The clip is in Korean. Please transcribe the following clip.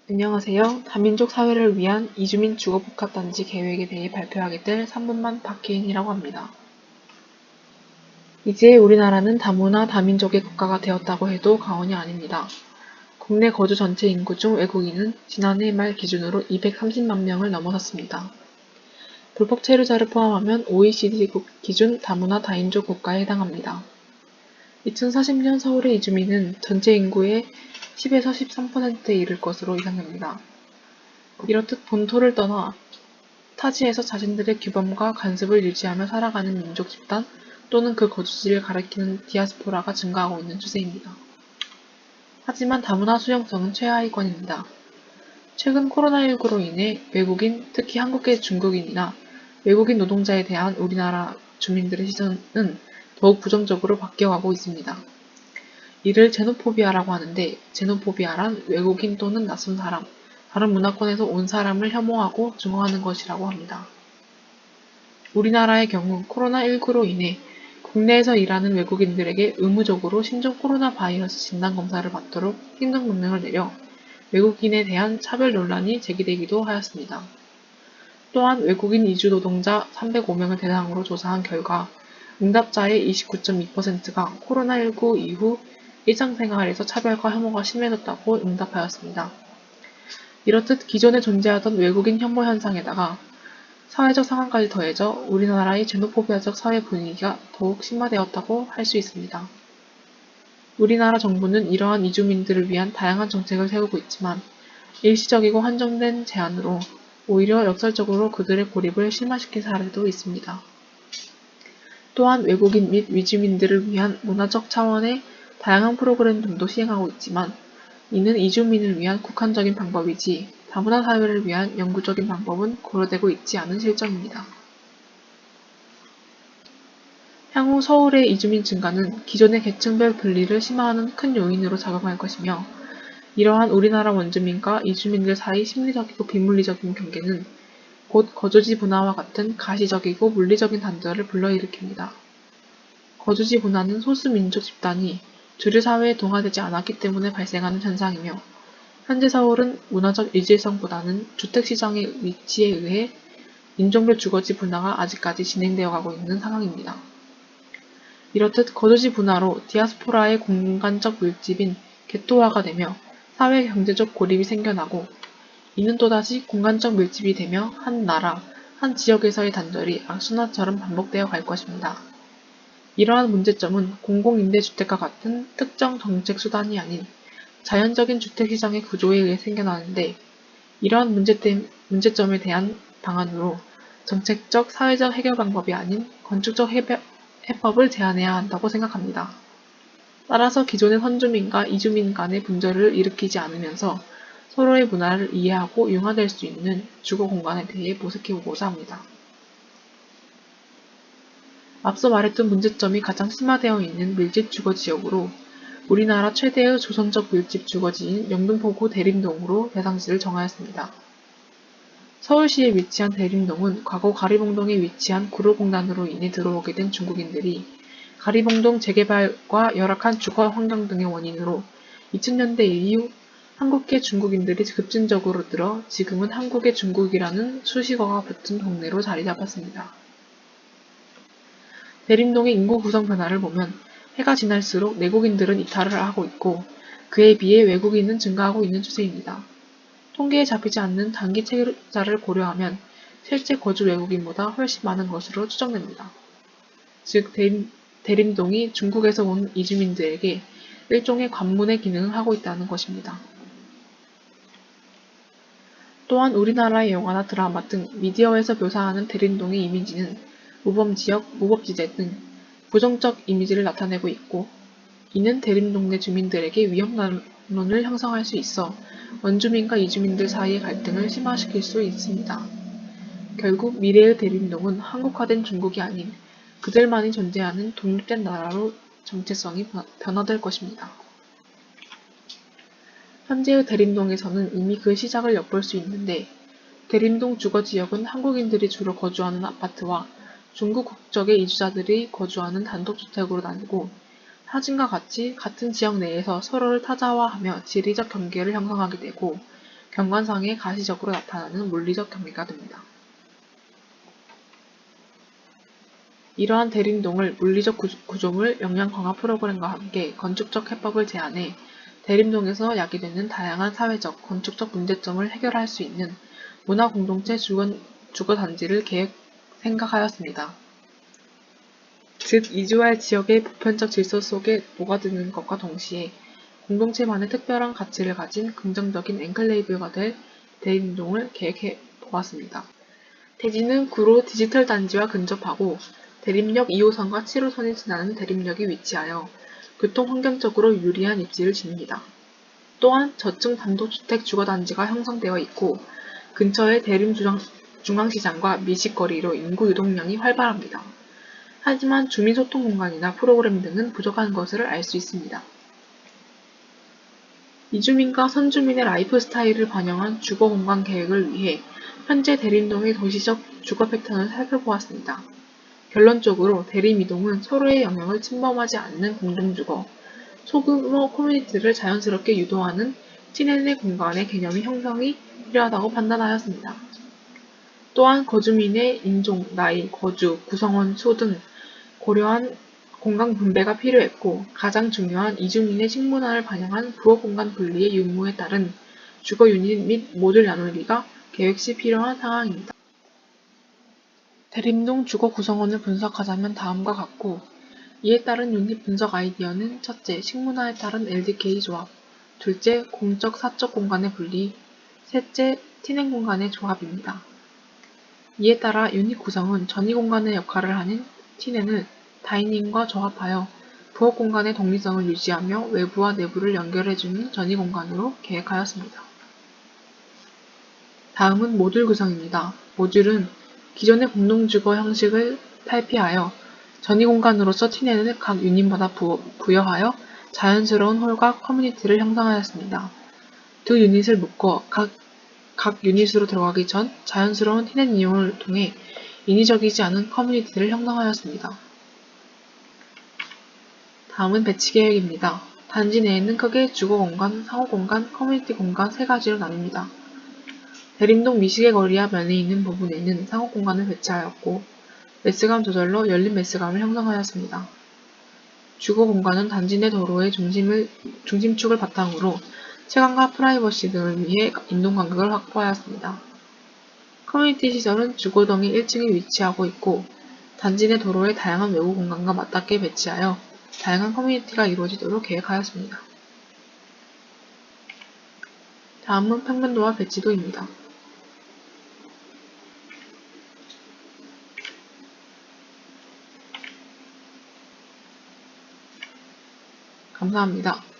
안녕하세요. 다민족 사회를 위한 이주민 주거복합단지 계획에 대해 발표하게 될 3분만 박혜인이라고 합니다. 이제 우리나라는 다문화 다민족의 국가가 되었다고 해도 과언이 아닙니다. 국내 거주 전체 인구 중 외국인은 지난해 말 기준으로 230만 명을 넘어섰습니다. 불법 체류자를 포함하면 OECD 기준 다문화 다인종 국가에 해당합니다. 2040년 서울의 이주민은 전체 인구의 10에서 13%에 이를 것으로 예상됩니다. 이렇듯 본토를 떠나 타지에서 자신들의 규범과 관습을 유지하며 살아가는 민족 집단 또는 그 거주지를 가리키는 디아스포라가 증가하고 있는 추세입니다. 하지만 다문화 수용성은 최하위권입니다. 최근 코로나19로 인해 외국인, 특히 한국계 중국인이나 외국인 노동자에 대한 우리나라 주민들의 시선은 더욱 부정적으로 바뀌어가고 있습니다. 이를 제노포비아라고 하는데, 제노포비아란 외국인 또는 낯선 사람, 다른 문화권에서 온 사람을 혐오하고 증오하는 것이라고 합니다. 우리나라의 경우 코로나19로 인해 국내에서 일하는 외국인들에게 의무적으로 신종 코로나 바이러스 진단검사를 받도록 행정명령을 내려 외국인에 대한 차별 논란이 제기되기도 하였습니다. 또한 외국인 이주 노동자 305명을 대상으로 조사한 결과 응답자의 29.2%가 코로나19 이후 일상생활에서 차별과 혐오가 심해졌다고 응답하였습니다. 이렇듯 기존에 존재하던 외국인 혐오 현상에다가 사회적 상황까지 더해져 우리나라의 제노포비아적 사회 분위기가 더욱 심화되었다고 할 수 있습니다. 우리나라 정부는 이러한 이주민들을 위한 다양한 정책을 세우고 있지만 일시적이고 한정된 제한으로 오히려 역설적으로 그들의 고립을 심화시킨 사례도 있습니다. 또한 외국인 및 미주민들을 위한 문화적 차원의 다양한 프로그램 등도 시행하고 있지만 이는 이주민을 위한 국한적인 방법이지 다문화 사회를 위한 영구적인 방법은 고려되고 있지 않은 실정입니다. 향후 서울의 이주민 증가는 기존의 계층별 분리를 심화하는 큰 요인으로 작용할 것이며 이러한 우리나라 원주민과 이주민들 사이 심리적이고 비물리적인 경계는 곧 거주지 분화와 같은 가시적이고 물리적인 단절을 불러일으킵니다. 거주지 분화는 소수 민족 집단이 주류 사회에 동화되지 않았기 때문에 발생하는 현상이며 현재 서울은 문화적 일질성보다는 주택시장의 위치에 의해 인종별 주거지 분화가 아직까지 진행되어 가고 있는 상황입니다. 이렇듯 거주지 분화로 디아스포라의 공간적 밀집인 게토화가 되며 사회 경제적 고립이 생겨나고 이는 또다시 공간적 밀집이 되며 한 나라, 한 지역에서의 단절이 악순환처럼 반복되어 갈 것입니다. 이러한 문제점은 공공임대주택과 같은 특정 정책 수단이 아닌 자연적인 주택시장의 구조에 의해 생겨나는데 이러한 문제점에 대한 방안으로 정책적, 사회적 해결 방법이 아닌 건축적 해법을 제안해야 한다고 생각합니다. 따라서 기존의 선주민과 이주민 간의 분절을 일으키지 않으면서 서로의 문화를 이해하고 융화될 수 있는 주거 공간에 대해 모색해보고자 합니다. 앞서 말했던 문제점이 가장 심화되어 있는 밀집 주거지역으로 우리나라 최대의 조선적 밀집 주거지인 영등포구 대림동으로 대상지를 정하였습니다. 서울시에 위치한 대림동은 과거 가리봉동에 위치한 구로공단으로 인해 들어오게 된 중국인들이 가리봉동 재개발과 열악한 주거 환경 등의 원인으로 2000년대 이후 한국계 중국인들이 급진적으로 늘어 지금은 한국의 중국이라는 수식어가 붙은 동네로 자리 잡았습니다. 대림동의 인구 구성 변화를 보면 해가 지날수록 내국인들은 이탈을 하고 있고 그에 비해 외국인은 증가하고 있는 추세입니다. 통계에 잡히지 않는 단기 체류자를 고려하면 실제 거주 외국인보다 훨씬 많은 것으로 추정됩니다. 즉 대림동이 중국에서 온 이주민들에게 일종의 관문의 기능을 하고 있다는 것입니다. 또한 우리나라의 영화나 드라마 등 미디어에서 묘사하는 대림동의 이미지는 무범지역, 무법지대 등 부정적 이미지를 나타내고 있고 이는 대림동네 주민들에게 위험론을 형성할 수 있어 원주민과 이주민들 사이의 갈등을 심화시킬 수 있습니다. 결국 미래의 대림동은 한국화된 중국이 아닌 그들만이 존재하는 독립된 나라로 정체성이 변화될 것입니다. 현재의 대림동에서는 이미 그 시작을 엿볼 수 있는데 대림동 주거지역은 한국인들이 주로 거주하는 아파트와 중국 국적의 이주자들이 거주하는 단독주택으로 나뉘고 사진과 같이 같은 지역 내에서 서로를 타자화하며 지리적 경계를 형성하게 되고 경관상에 가시적으로 나타나는 물리적 경계가 됩니다. 이러한 대림동을 물리적 구조물 역량 강화 프로그램과 함께 건축적 해법을 제안해 대림동에서 야기되는 다양한 사회적, 건축적 문제점을 해결할 수 있는 문화공동체 주거단지를 생각하였습니다. 즉, 이주할 지역의 보편적 질서 속에 녹아드는 것과 동시에 공동체만의 특별한 가치를 가진 긍정적인 엔클레이브가 될 대림동을 계획해 보았습니다. 대지는 구로 디지털 단지와 근접하고 대림역 2호선과 7호선이 지나는 대림역에 위치하여 교통 환경적으로 유리한 입지를 지닙니다. 또한 저층 단독주택 주거단지가 형성되어 있고 근처에 대림 중앙시장과 미식거리로 인구 유동량이 활발합니다. 하지만 주민소통 공간이나 프로그램 등은 부족한 것을 알 수 있습니다. 이주민과 선주민의 라이프 스타일을 반영한 주거공간 계획을 위해 현재 대림동의 도시적 주거 패턴을 살펴보았습니다. 결론적으로 대림이동은 서로의 영역을 침범하지 않는 공동주거, 소규모 커뮤니티를 자연스럽게 유도하는 친해내 공간의 개념이 형성이 필요하다고 판단하였습니다. 또한 거주민의 인종, 나이, 거주, 구성원 수 등 고려한 공간 분배가 필요했고 가장 중요한 이주민의 식문화를 반영한 부엌공간 분리의 유무에 따른 주거 유닛 및 모듈 나누기가 계획 시 필요한 상황입니다. 대림동 주거 구성원을 분석하자면 다음과 같고 이에 따른 유닛 분석 아이디어는 첫째, 식문화에 따른 LDK 조합, 둘째, 공적 사적 공간의 분리, 셋째, 티넥 공간의 조합입니다. 이에 따라 유닛 구성은 전이 공간의 역할을 하는 티넥을 다이닝과 조합하여 부엌 공간의 독립성을 유지하며 외부와 내부를 연결해주는 전이 공간으로 계획하였습니다. 다음은 모듈 구성입니다. 모듈은 기존의 공동주거 형식을 탈피하여 전이 공간으로서 티넥을 각 유닛마다 부여하여 자연스러운 홀과 커뮤니티를 형성하였습니다. 두 유닛을 묶어 각 유닛으로 들어가기 전 자연스러운 티넥 이용을 통해 인위적이지 않은 커뮤니티를 형성하였습니다. 다음은 배치 계획입니다. 단지 내에는 크게 주거공간, 상호공간, 커뮤니티 공간 세 가지로 나뉩니다. 대림동 미식의 거리와 면에 있는 부분에는 상호공간을 배치하였고 매스감 조절로 열린 매스감을 형성하였습니다. 주거공간은 단지 내 도로의 중심축을 바탕으로 채광과 프라이버시 등을 위해 인동간격을 확보하였습니다. 커뮤니티 시설은 주거동의 1층에 위치하고 있고 단지 내 도로의 다양한 외부 공간과 맞닿게 배치하여 다양한 커뮤니티가 이루어지도록 계획하였습니다. 다음은 평면도와 배치도입니다. 감사합니다.